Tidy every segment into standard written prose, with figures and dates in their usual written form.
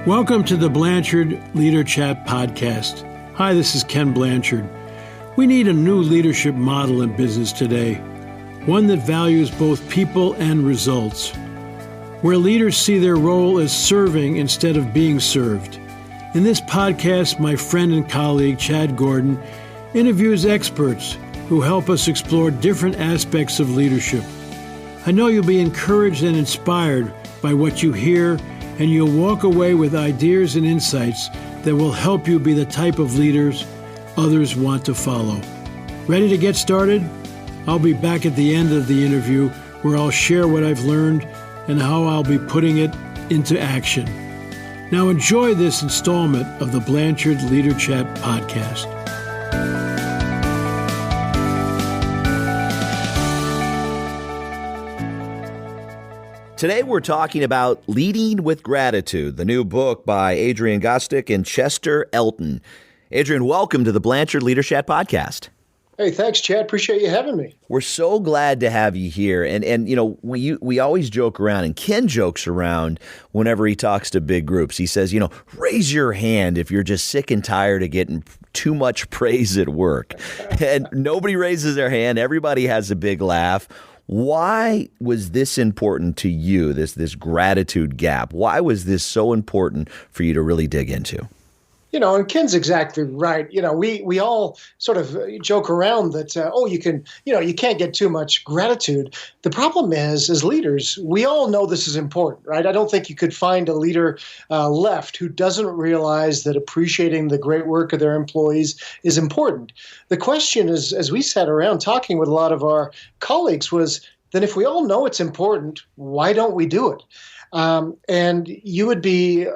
Welcome to the Blanchard LeaderChat podcast. Hi, this is Ken Blanchard. We need a new leadership model in business today, one that values both people and results, where leaders see their role as serving instead of being served. In this podcast, my friend and colleague Chad Gordon interviews experts who help us explore different aspects of leadership. I know you'll be encouraged and inspired by what you hear, and you'll walk away with ideas and insights that will help you be the type of leaders others want to follow. Ready to get started? I'll be back at the end of the interview where I'll share what I've learned and how I'll be putting it into action. Now enjoy this installment of the Blanchard LeaderChat podcast. Today we're talking about Leading with Gratitude, the new book by Adrian Gostick and Chester Elton. Adrian, welcome to the Blanchard LeaderChat podcast. Hey, thanks, Chad. Appreciate you having me. We're so glad to have you here. And you know, we always joke around, and Ken jokes around whenever he talks to big groups. He says, raise your hand if you're just sick and tired of getting too much praise at work. And nobody raises their hand. Everybody has a big laugh. Why was this important to you, this gratitude gap? Why was this so important for you to really dig into? And Ken's exactly right. We all sort of joke around that, you can't get too much gratitude. The problem is, as leaders, we all know this is important, right? I don't think you could find a leader left who doesn't realize that appreciating the great work of their employees is important. The question is, as we sat around talking with a lot of our colleagues, was then if we all know it's important, why don't we do it? And you'd be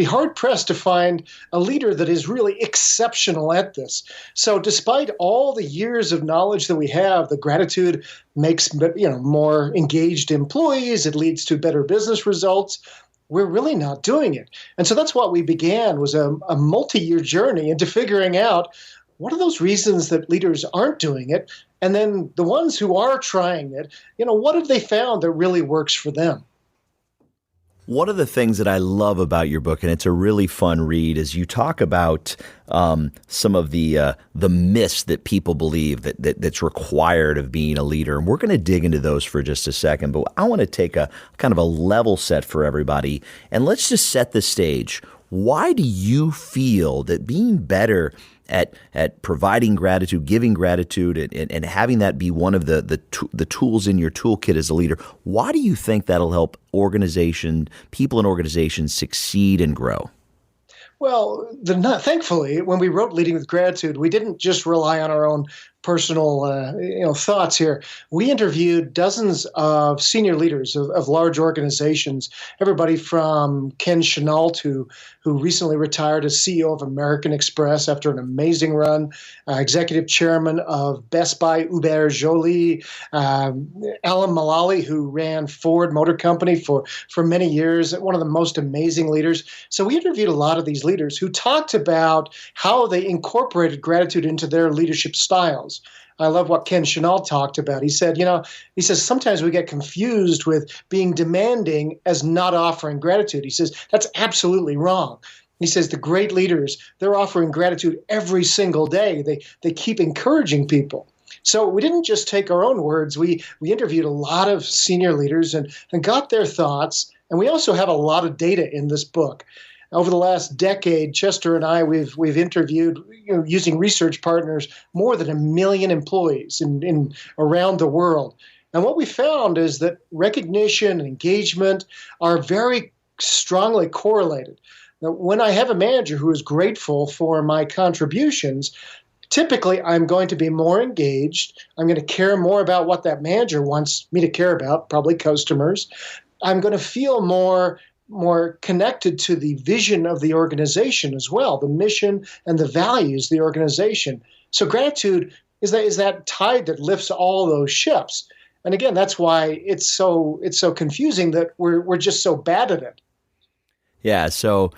hard pressed to find a leader that is really exceptional at this. So, despite all the years of knowledge that we have, the gratitude makes more engaged employees. It leads to better business results. We're really not doing it, and so that's what we began was a multi-year journey into figuring out what are those reasons that leaders aren't doing it, and then the ones who are trying it. What have they found that really works for them? One of the things that I love about your book, and it's a really fun read, is you talk about some of the myths that people believe that's required of being a leader. And we're going to dig into those for just a second. But I want to take a kind of a level set for everybody. And let's just set the stage. Why do you feel that being better at providing gratitude, giving gratitude, and having that be one of the tools in your toolkit as a leader, why do you think that'll help people in organizations succeed and grow? Well, thankfully, when we wrote Leading with Gratitude, we didn't just rely on our own personal thoughts here. We interviewed dozens of senior leaders of large organizations, everybody from Ken Chenault, who recently retired as CEO of American Express after an amazing run, executive chairman of Best Buy, Hubert Joly, Alan Mulally, who ran Ford Motor Company for many years, one of the most amazing leaders. So we interviewed a lot of these leaders who talked about how they incorporated gratitude into their leadership styles. I love what Ken Chenault talked about. He said, sometimes we get confused with being demanding as not offering gratitude. He says, that's absolutely wrong. He says the great leaders, they're offering gratitude every single day. They keep encouraging people. So we didn't just take our own words. We interviewed a lot of senior leaders and got their thoughts. And we also have a lot of data in this book. Over the last decade, Chester and I, we've interviewed, using research partners, more than 1 million employees in around the world. And what we found is that recognition and engagement are very strongly correlated. Now, when I have a manager who is grateful for my contributions, typically I'm going to be more engaged. I'm going to care more about what that manager wants me to care about, probably customers. I'm going to feel more connected to the vision of the organization as well, the mission and the values of the organization. So gratitude is that tide that lifts all those ships. And again, that's why it's so confusing that we're just so bad at it. Yeah. So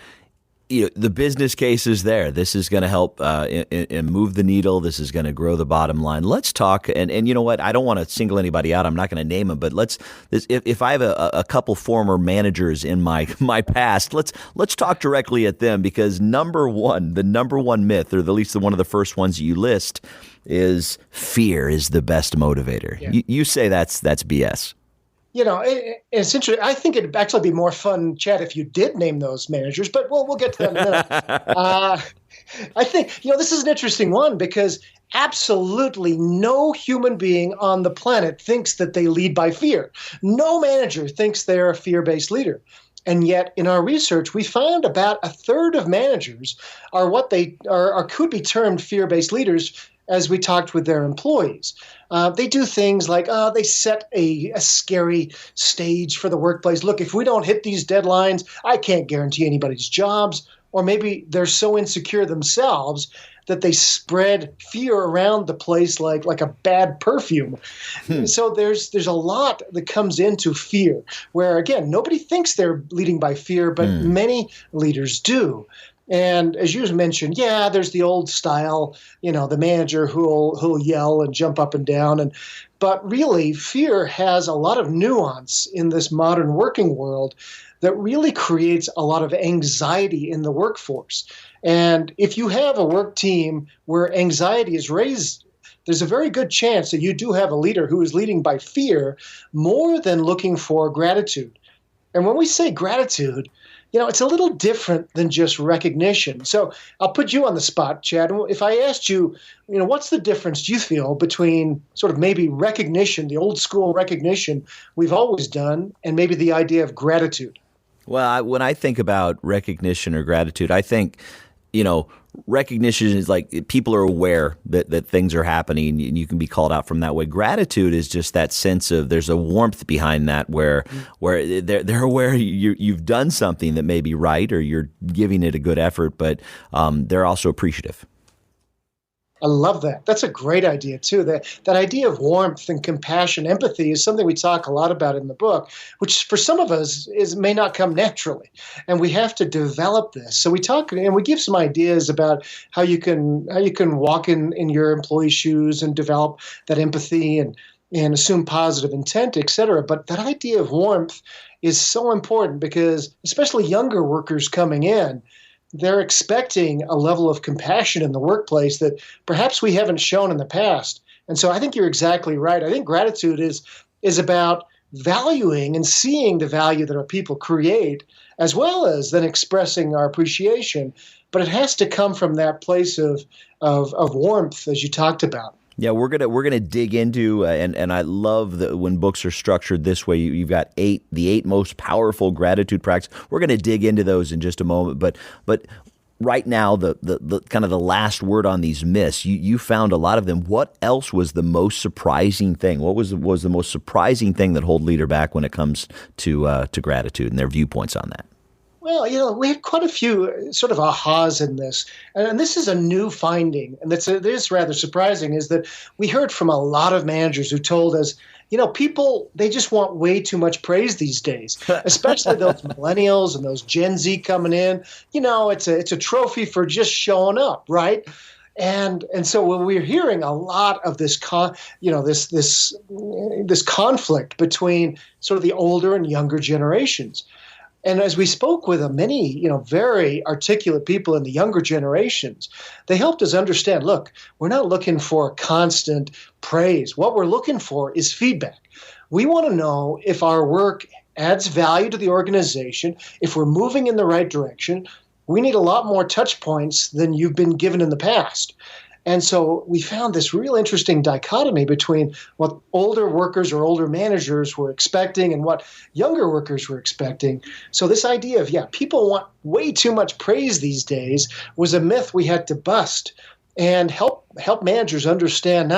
the business case is there. This is going to help and move the needle. This is going to grow the bottom line. Let's talk. And you know what? I don't want to single anybody out. I'm not going to name them. But if I have a couple former managers in my past, let's talk directly at them, because the number one myth, or at least one of the first ones you list, is fear is the best motivator. Yeah. You say that's BS. It's interesting. I think it'd actually be more fun, Chad, if you did name those managers, but we'll get to them in a minute. I think, this is an interesting one, because absolutely no human being on the planet thinks that they lead by fear. No manager thinks they're a fear-based leader. And yet, in our research, we found about a third of managers are what they are could be termed fear-based leaders, as we talked with their employees. They do things like they set a scary stage for the workplace. Look, if we don't hit these deadlines, I can't guarantee anybody's jobs. Or maybe they're so insecure themselves that they spread fear around the place like a bad perfume. So there's a lot that comes into fear, where, again, nobody thinks they're leading by fear, but many leaders do. And as you mentioned, there's the old style, the manager who'll yell and jump up and down. But really, fear has a lot of nuance in this modern working world that really creates a lot of anxiety in the workforce. And if you have a work team where anxiety is raised, there's a very good chance that you do have a leader who is leading by fear more than looking for gratitude. And when we say gratitude, it's a little different than just recognition. So I'll put you on the spot, Chad. If I asked you, what's the difference, do you feel, between sort of maybe recognition, the old school recognition we've always done, and maybe the idea of gratitude? Well, when I think about recognition or gratitude, I think, recognition is like people are aware that things are happening, and you can be called out from that way. Gratitude is just that sense of there's a warmth behind that where they're aware you've done something that may be right, or you're giving it a good effort, but they're also appreciative. I love that. That's a great idea, too. That idea of warmth and compassion, empathy, is something we talk a lot about in the book, which for some of us may not come naturally. And we have to develop this. So we talk and we give some ideas about how you can walk in your employee's shoes and develop that empathy and assume positive intent, et cetera. But that idea of warmth is so important, because especially younger workers coming in, they're expecting a level of compassion in the workplace that perhaps we haven't shown in the past. And so I think you're exactly right. I think gratitude is about valuing and seeing the value that our people create, as well as then expressing our appreciation. But it has to come from that place of warmth, as you talked about. Yeah, we're gonna dig into and I love that when books are structured this way. You've got the eight most powerful gratitude practices. We're gonna dig into those in just a moment. But right now, the kind of the last word on these myths, you found a lot of them. What else was the most surprising thing? What was the most surprising thing that hold leader back when it comes to gratitude and their viewpoints on that? Well, we had quite a few sort of ahas in this. And this is a new finding, and it is rather surprising, is that we heard from a lot of managers who told us, people, they just want way too much praise these days, especially those millennials and those Gen Z coming in. It's a trophy for just showing up, right? And so when we're hearing a lot of this this conflict between sort of the older and younger generations. And as we spoke with many, very articulate people in the younger generations, they helped us understand, look, we're not looking for constant praise. What we're looking for is feedback. We want to know if our work adds value to the organization, if we're moving in the right direction. We need a lot more touch points than you've been given in the past. And so we found this real interesting dichotomy between what older workers or older managers were expecting and what younger workers were expecting. So this idea of, people want way too much praise these days was a myth we had to bust and help managers understand,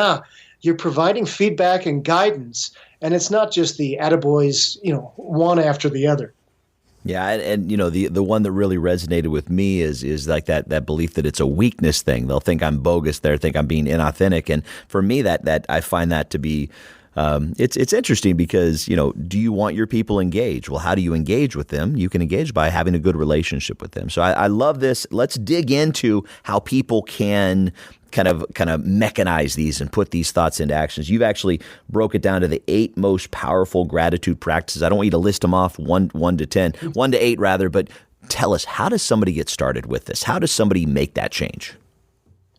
you're providing feedback and guidance, and it's not just the attaboys, one after the other. Yeah, and the one that really resonated with me is like that belief that it's a weakness thing. They'll think I'm bogus. They'll think I'm being inauthentic. And for me, that I find that to be it's interesting because, do you want your people engaged? Well, how do you engage with them? You can engage by having a good relationship with them. So I love this. Let's dig into how people can kind of mechanize these and put these thoughts into actions. You've actually broke it down to the 8 most powerful gratitude practices. I don't want you to list them off 1 to 10, 1 to 8 rather, but tell us, how does somebody get started with this? How does somebody make that change?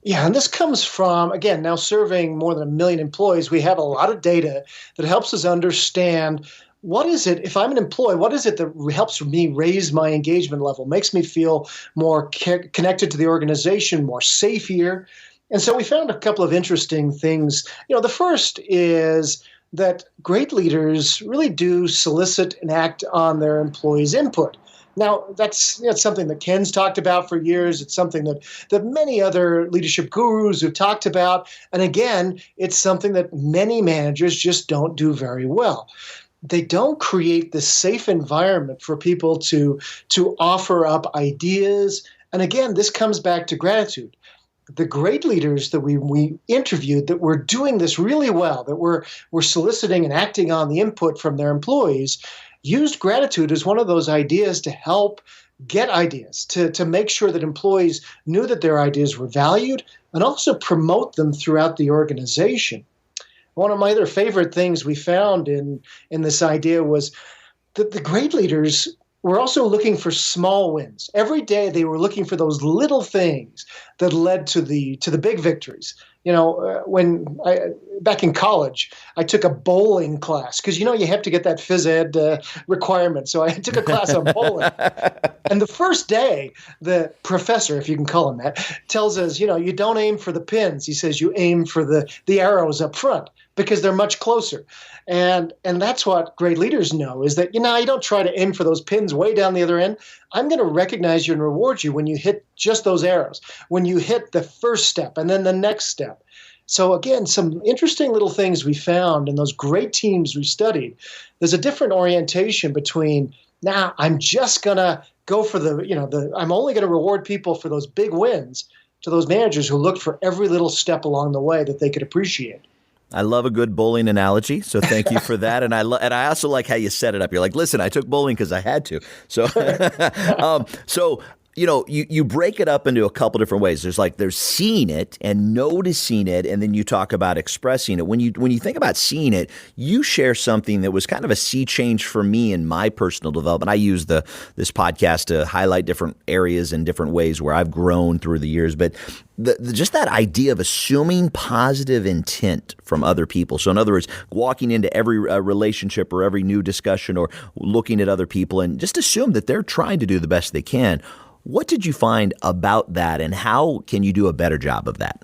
Yeah, and this comes from, again, now serving more than 1 million employees, we have a lot of data that helps us understand what is it, if I'm an employee, what is it that helps me raise my engagement level, makes me feel more connected to the organization, more safe here. And so we found a couple of interesting things. The first is that great leaders really do solicit and act on their employees' input. Now, that's something that Ken's talked about for years. It's something that many other leadership gurus have talked about. And again, it's something that many managers just don't do very well. They don't create this safe environment for people to offer up ideas. And again, this comes back to gratitude. The great leaders that we interviewed that were doing this really well, that were soliciting and acting on the input from their employees, used gratitude as one of those ideas to help get ideas, to make sure that employees knew that their ideas were valued and also promote them throughout the organization. One of my other favorite things we found in this idea was that the great leaders were also looking for small wins. Every day they were looking for those little things that led to the big victories. Back in college, I took a bowling class because, you have to get that phys ed requirement. So I took a class on bowling. And the first day, the professor, if you can call him that, tells us, you don't aim for the pins. He says you aim for the arrows up front because they're much closer. And that's what great leaders know is that, you don't try to aim for those pins way down the other end. I'm going to recognize you and reward you when you hit just those arrows, when you hit the first step and then the next step. So again, some interesting little things we found in those great teams we studied. There's a different orientation between, I'm just going to go for I'm only going to reward people for those big wins, to those managers who looked for every little step along the way that they could appreciate. I love a good bowling analogy, so thank you for that. And I also like how you set it up. You're like, listen, I took bowling because I had to. So, you break it up into a couple different ways. There's seeing it and noticing it, and then you talk about expressing it. When you think about seeing it, you share something that was kind of a sea change for me in my personal development. I use this podcast to highlight different areas and different ways where I've grown through the years, but just that idea of assuming positive intent from other people. So in other words, walking into every relationship or every new discussion or looking at other people and just assume that they're trying to do the best they can. What did you find about that, and how can you do a better job of that?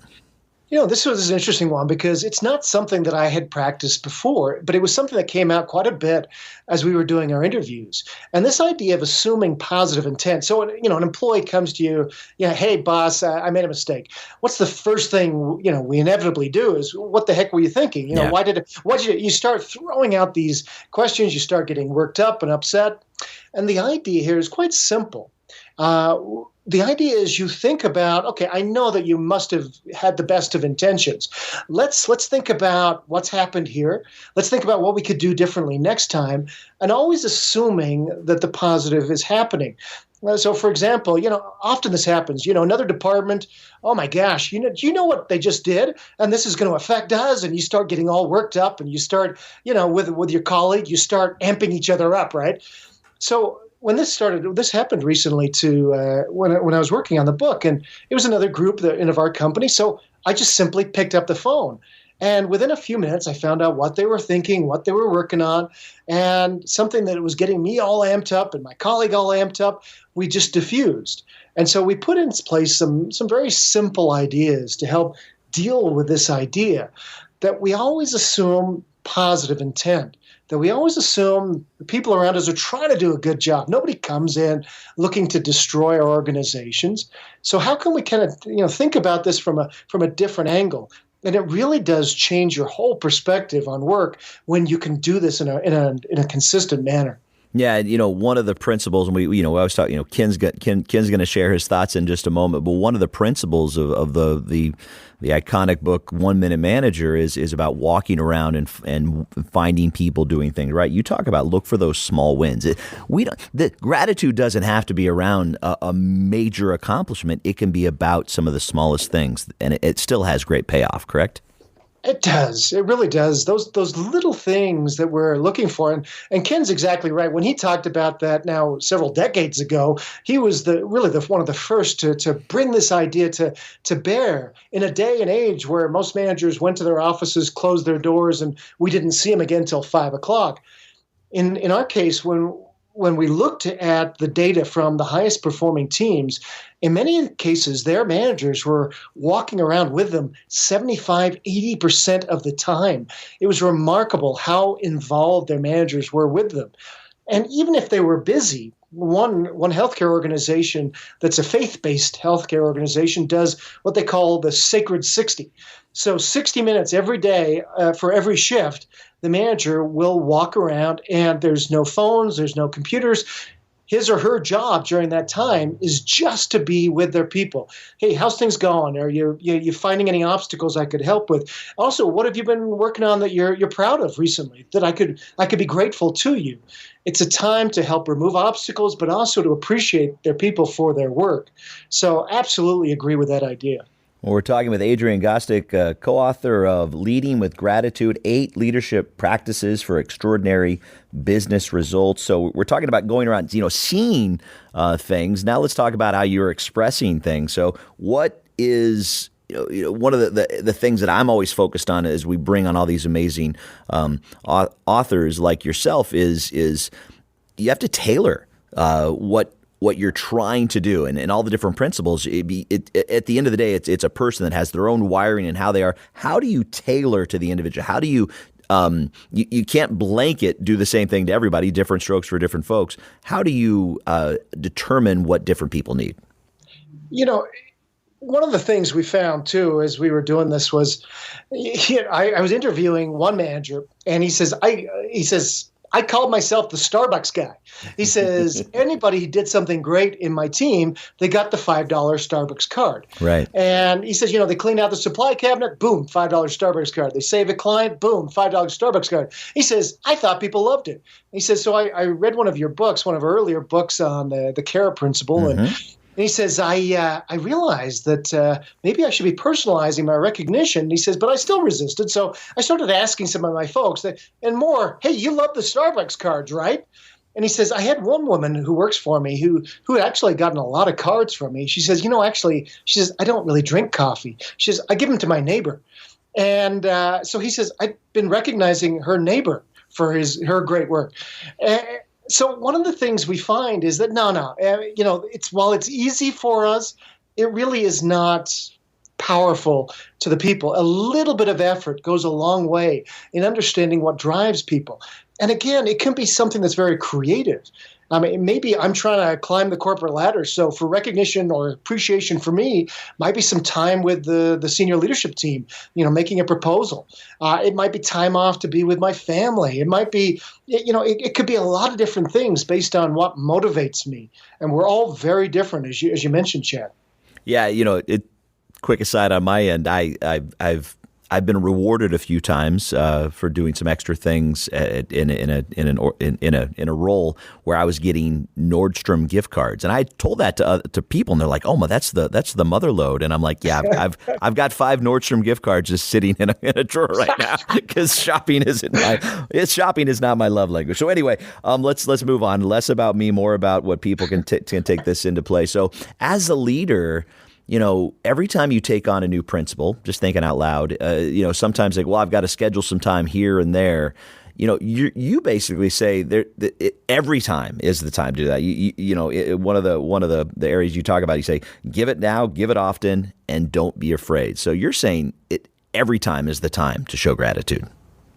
This was an interesting one because it's not something that I had practiced before, but it was something that came out quite a bit as we were doing our interviews. And this idea of assuming positive intent. So, an employee comes to you, hey, boss, I made a mistake. What's the first thing, we inevitably do is, what the heck were you thinking? Why did you start throwing out these questions? You start getting worked up and upset. And the idea here is quite simple. The idea is you think about, okay, I know that you must have had the best of intentions. Let's think about what's happened here. Let's think about what we could do differently next time, and always assuming that the positive is happening. So, for example, often this happens. Another department, oh my gosh, do you know what they just did? And this is going to affect us. And you start getting all worked up, and you start, with your colleague, you start amping each other up, right? So when this happened recently to when I was working on the book, and it was another group of our company. So I just simply picked up the phone, and within a few minutes, I found out what they were thinking, what they were working on, and something that was getting me all amped up and my colleague all amped up. We just diffused, and so we put in place some very simple ideas to help deal with this idea that we always assume positive intent. That we always assume the people around us are trying to do a good job. Nobody comes in looking to destroy our organizations. So how can we kind of think about this from a different angle? And it really does change your whole perspective on work when you can do this in a consistent manner. Yeah, one of the principles, and we always talk. Ken's going to share his thoughts in just a moment. But one of the principles of the iconic book 1 Minute Manager is about walking around and finding people doing things right. You talk about look for those small wins. The gratitude doesn't have to be around a major accomplishment. It can be about some of the smallest things, and it still has great payoff. Correct? It does. It really does. Those little things that we're looking for. And Ken's exactly right. When he talked about that now several decades ago, he was one of the first to bring this idea to bear in a day and age where most managers went to their offices, closed their doors, and we didn't see them again until 5 o'clock. In our case, when we looked at the data from the highest performing teams, in many cases, their managers were walking around with them 75, 80% of the time. It was remarkable how involved their managers were with them. And even if they were busy, one healthcare organization that's a faith-based healthcare organization does what they call the sacred 60. So 60 minutes every day for every shift, the manager will walk around and there's no phones, there's no computers. His or her job during that time is just to be with their people. Hey, how's things going? Are you finding any obstacles I could help with? Also, what have you been working on that you're proud of recently that I could be grateful to you? It's a time to help remove obstacles, but also to appreciate their people for their work. So absolutely agree with that idea. Well, we're talking with Adrian Gostick, co-author of Leading with Gratitude, 8 Leadership Practices for Extraordinary Business Results. So we're talking about going around, seeing things. Now let's talk about how you're expressing things. So what is one of the things that I'm always focused on as we bring on all these amazing authors like yourself is you have to tailor what you're trying to do and all the different principles. At the end of the day, it's a person that has their own wiring and how they are. How do you tailor to the individual? How do you you can't blanket do the same thing to everybody, different strokes for different folks. How do you determine what different people need? One of the things we found, too, as we were doing this was I was interviewing one manager, and he says, I called myself the Starbucks guy. He says, anybody who did something great in my team, they got the $5 Starbucks card. Right. And he says, they clean out the supply cabinet, boom, $5 Starbucks card. They save a client, boom, $5 Starbucks card. He says, I thought people loved it. He says, so I read one of your books, one of our earlier books on the CARE principle, and he says, I realized that maybe I should be personalizing my recognition. And he says, but I still resisted. So I started asking some of my folks and more, hey, you love the Starbucks cards, right? And he says, I had one woman who works for me who had actually gotten a lot of cards from me. She says, she says, I don't really drink coffee. She says, I give them to my neighbor. And so he says, I've been recognizing her neighbor for her great work. So one of the things we find is that while it's easy for us, it really is not powerful to the people. A little bit of effort goes a long way in understanding what drives people. And again, it can be something that's very creative. I mean, maybe I'm trying to climb the corporate ladder. So for recognition or appreciation for me, might be some time with the senior leadership team, making a proposal. It might be time off to be with my family. It might be, it could be a lot of different things based on what motivates me. And we're all very different, as you mentioned, Chad. Yeah, quick aside on my end, I've been rewarded a few times for doing some extra things in a role where I was getting Nordstrom gift cards, and I told that to people, and they're like, "Oh, that's the mother load," and I'm like, "Yeah, I've got 5 Nordstrom gift cards just sitting in a drawer right now because shopping is not my love language." So anyway, let's move on. Less about me, more about what people can take this into play. So as a leader, every time you take on a new principle, just thinking out loud, sometimes like, well, I've got to schedule some time here and there. You basically say every time is the time to do that. One of the areas you talk about, you say, give it now, give it often, and don't be afraid. So you're saying every time is the time to show gratitude.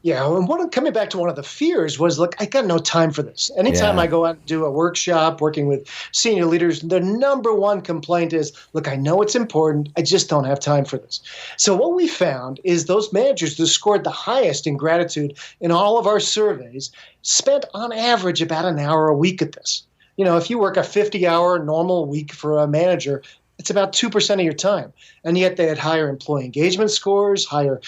Yeah, and coming back to one of the fears was, look, I got no time for this. Anytime I go out and do a workshop working with senior leaders, the number one complaint is, look, I know it's important, I just don't have time for this. So what we found is those managers that scored the highest in gratitude in all of our surveys spent on average about an hour a week at this. If you work a 50-hour normal week for a manager, it's about 2% of your time. And yet they had higher employee engagement scores, higher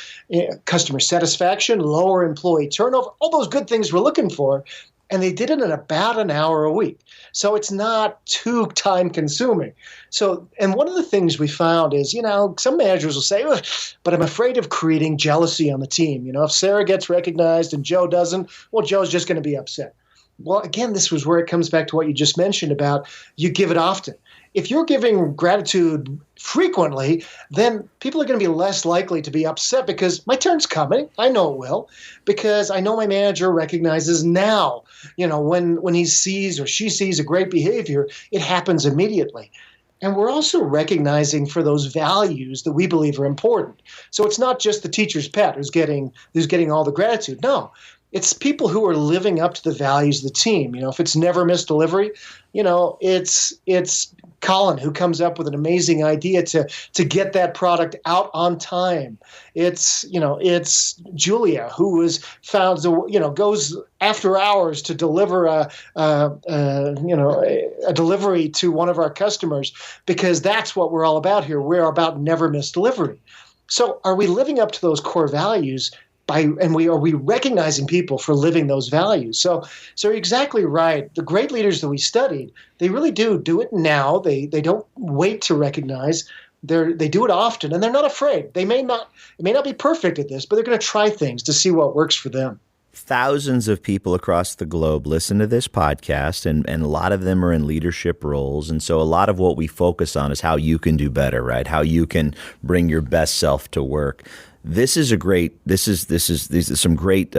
customer satisfaction, lower employee turnover, all those good things we're looking for. And they did it in about an hour a week. So it's not too time consuming. And one of the things we found is, some managers will say, but I'm afraid of creating jealousy on the team. If Sarah gets recognized and Joe doesn't, well, Joe's just going to be upset. Well, again, this was where it comes back to what you just mentioned about you give it often. If you're giving gratitude frequently, then people are going to be less likely to be upset because my turn's coming. I know it will, because I know my manager recognizes now, when he sees or she sees a great behavior, it happens immediately. And we're also recognizing for those values that we believe are important. So it's not just the teacher's pet who's getting all the gratitude. No. It's people who are living up to the values of the team. If it's never miss delivery, it's Colin who comes up with an amazing idea to get that product out on time. It's Julia who is found goes after hours to deliver a delivery to one of our customers, because that's what we're all about here. We're about never miss delivery. So are we living up to those core values? Are we recognizing people for living those values? So you're exactly right. The great leaders that we studied, they really do it now. They don't wait to recognize. They do it often, and they're not afraid. It may not be perfect at this, but they're going to try things to see what works for them. Thousands of people across the globe listen to this podcast, and a lot of them are in leadership roles. And so a lot of what we focus on is how you can do better, right? How you can bring your best self to work. This is some great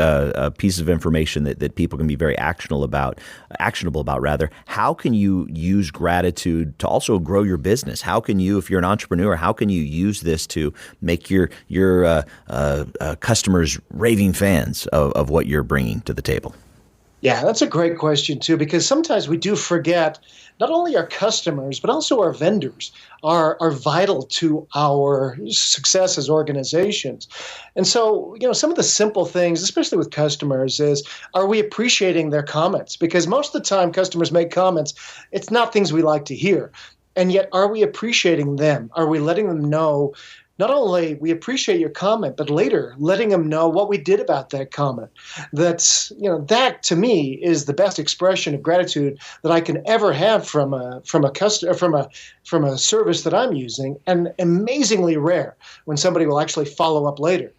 pieces of information that people can be very actionable about. How can you use gratitude to also grow your business? How can you, if you're an entrepreneur, how can you use this to make your customers raving fans of what you're bringing to the table? Yeah, that's a great question too, because sometimes we do forget not only our customers, but also our vendors are vital to our success as organizations. And so, some of the simple things, especially with customers, is, are we appreciating their comments? Because most of the time customers make comments, it's not things we like to hear. And yet, are we appreciating them? Are we letting them know not only we appreciate your comment, but later letting them know what we did about that comment? That to me is the best expression of gratitude that I can ever have from a service that I'm using, and amazingly rare when somebody will actually follow up later.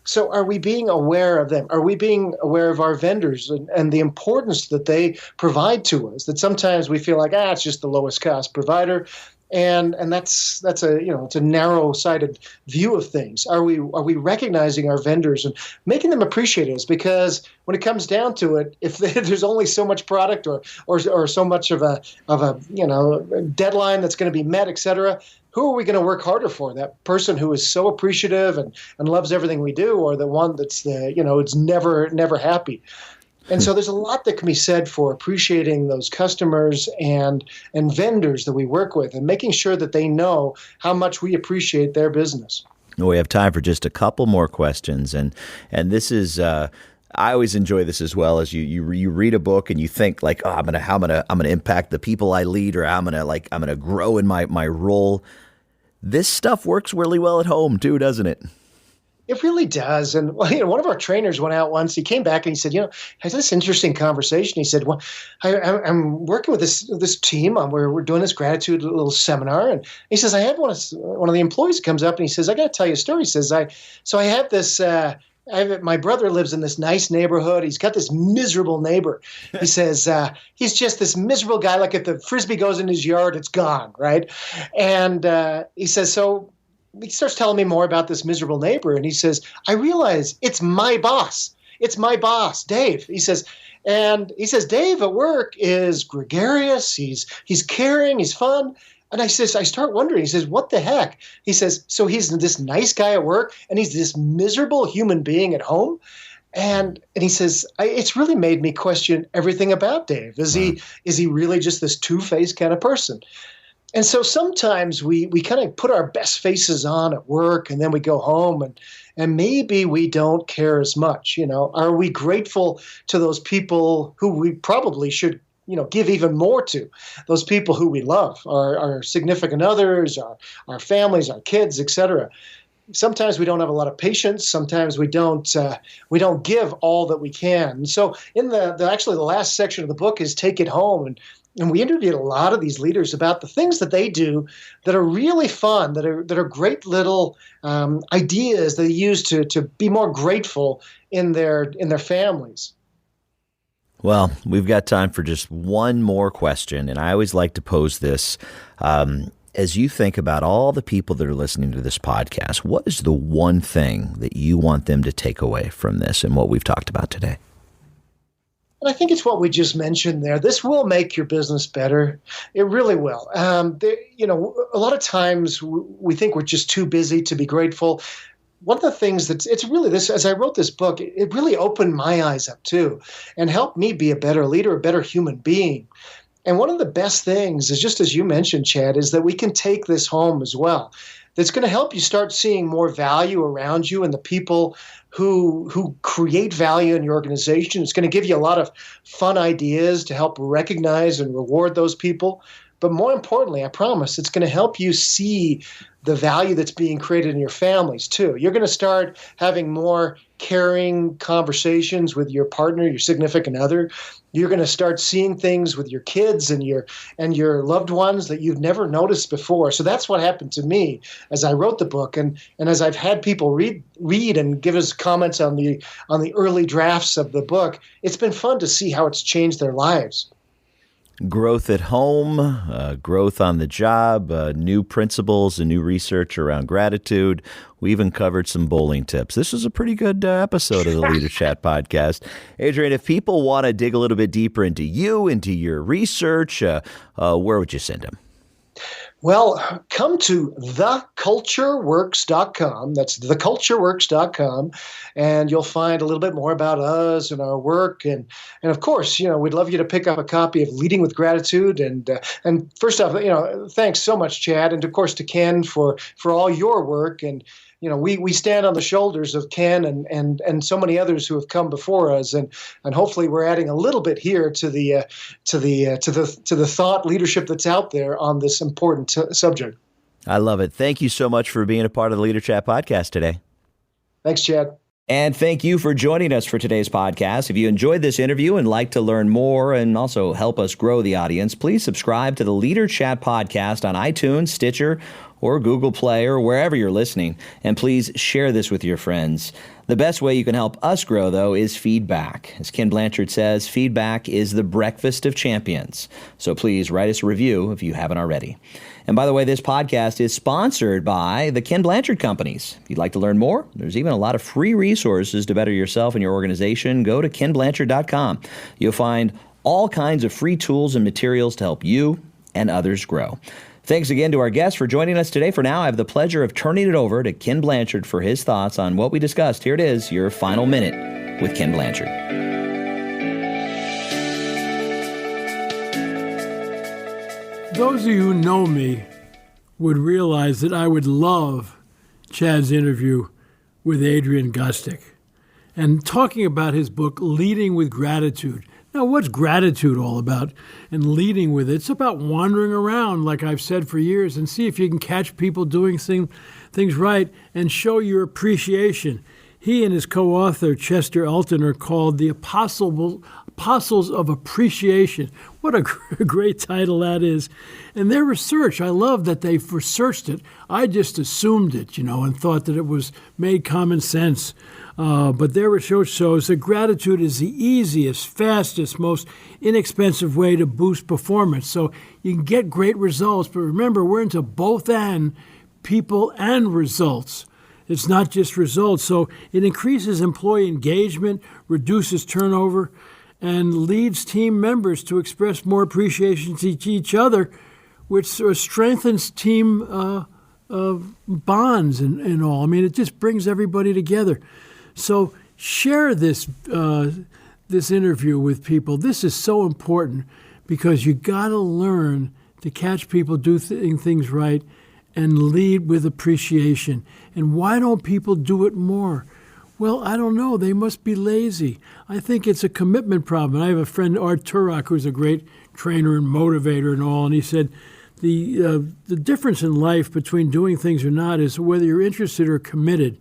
So are we being aware of them? Are we being aware of our vendors and the importance that they provide to us? That sometimes we feel like, it's just the lowest cost provider. And that's it's a narrow-sighted view of things. Are we recognizing our vendors and making them appreciate us? Because when it comes down to it, if there's only so much product or so much of a deadline that's going to be met, et cetera, who are we going to work harder for? That person who is so appreciative and loves everything we do, or the one that's it's never happy? And so there's a lot that can be said for appreciating those customers and vendors that we work with, and making sure that they know how much we appreciate their business. We have time for just a couple more questions, and this is I always enjoy this as well. As you read a book and you think like, I'm gonna impact the people I lead, or I'm gonna grow in my role. This stuff works really well at home too, doesn't it? It really does. And one of our trainers went out once. He came back and he said, I had this interesting conversation. He said, I'm working with this team. We're doing this gratitude little seminar. And he says, I had one of the employees comes up and he says, I got to tell you a story. He says, I have this my brother lives in this nice neighborhood. He's got this miserable neighbor. He says, he's just this miserable guy. Like if the Frisbee goes in his yard, it's gone, right? And he says, so he starts telling me more about this miserable neighbor. And he says, I realize it's my boss. It's my boss, Dave. He says, Dave at work is gregarious. He's caring. He's fun. And I start wondering, he says, what the heck? He says, so he's this nice guy at work and he's this miserable human being at home? And he says, it's really made me question everything about Dave. Is he really just this two-faced kind of person? And so sometimes we kind of put our best faces on at work, and then we go home and maybe we don't care as much. Are we grateful to those people who we probably should give even more to, those people who we love, our significant others, our families, our kids, etc. Sometimes we don't have a lot of patience. Sometimes we don't give all that we can. So in the last section of the book is Take It Home, and we interviewed a lot of these leaders about the things that they do that are really fun, that are great little ideas they use to be more grateful in their families. Well, we've got time for just one more question, and I always like to pose this. As you think about all the people that are listening to this podcast, what is the one thing that you want them to take away from this and what we've talked about today? And I think it's what we just mentioned there. This will make your business better. It really will. A lot of times we think we're just too busy to be grateful. One of the things it's really this, as I wrote this book, it really opened my eyes up too and helped me be a better leader, a better human being. And one of the best things is, just as you mentioned, Chad, is that we can take this home as well. That's going to help you start seeing more value around you and the people who create value in your organization. It's going to give you a lot of fun ideas to help recognize and reward those people. But more importantly, I promise, it's going to help you see the value that's being created in your families too. You're going to start having more caring conversations with your partner, your significant other. You're going to start seeing things with your kids and your loved ones that you've never noticed before. So that's what happened to me as I wrote the book, and as I've had people read and give us comments on the early drafts of the book. It's been fun to see how it's changed their lives. Growth at home, growth on the job, new principles and new research around gratitude. We even covered some bowling tips. This was a pretty good episode of the LeaderChat podcast. Adrian, if people want to dig a little bit deeper into you, into your research, where would you send them? Well, come to thecultureworks.com. That's thecultureworks.com. And you'll find a little bit more about us and our work. And of course, we'd love you to pick up a copy of Leading with Gratitude. And first off, thanks so much, Chad. And of course to Ken for all your work. And we stand on the shoulders of Ken and so many others who have come before us, and hopefully we're adding a little bit here to the thought leadership that's out there on this important subject. I love it. Thank you so much for being a part of the LeaderChat podcast today. Thanks, Chad. And thank you for joining us for today's podcast. If you enjoyed this interview and like to learn more and also help us grow the audience, please subscribe to the LeaderChat podcast on iTunes, Stitcher, or Google Play, or wherever you're listening. And please share this with your friends. The best way you can help us grow, though, is feedback. As Ken Blanchard says, feedback is the breakfast of champions. So please write us a review if you haven't already. And by the way, this podcast is sponsored by the Ken Blanchard Companies. If you'd like to learn more, there's even a lot of free resources to better yourself and your organization. Go to kenblanchard.com. You'll find all kinds of free tools and materials to help you and others grow. Thanks again to our guests for joining us today. For now, I have the pleasure of turning it over to Ken Blanchard for his thoughts on what we discussed. Here it is, your final minute with Ken Blanchard. Those of you who know me would realize that I would love Chad's interview with Adrian Gostick and talking about his book, Leading with Gratitude. Now, what's gratitude all about and leading with it? It's about wandering around, like I've said for years, and see if you can catch people doing things right and show your appreciation. He and his co-author, Chester Elton, are called the Apostles of Appreciation. What a great title that is. And their research, I love that they've researched it. I just assumed it, and thought that it was made common sense. But their research shows that gratitude is the easiest, fastest, most inexpensive way to boost performance. So you can get great results. But remember, we're into both and people and results. It's not just results. So it increases employee engagement, reduces turnover, and leads team members to express more appreciation to each other, which strengthens team bonds and all. I mean, it just brings everybody together. So share this this interview with people. This is so important because you got to learn to catch people doing things right and lead with appreciation. And why don't people do it more? Well, I don't know. They must be lazy. I think it's a commitment problem. I have a friend, Art Turok, who's a great trainer and motivator and all, and he said the difference in life between doing things or not is whether you're interested or committed.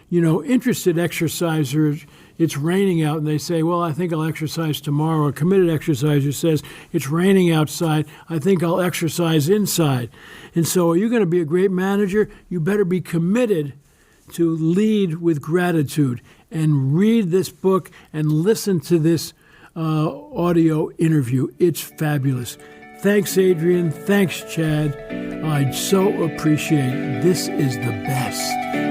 You know, interested exercisers, it's raining out, and they say, well, I think I'll exercise tomorrow. A committed exerciser says, it's raining outside, I think I'll exercise inside. And so are you going to be a great manager? You better be committed to lead with gratitude and read this book and listen to this audio interview. It's fabulous. Thanks, Adrian. Thanks, Chad. I so appreciate it. This is the best.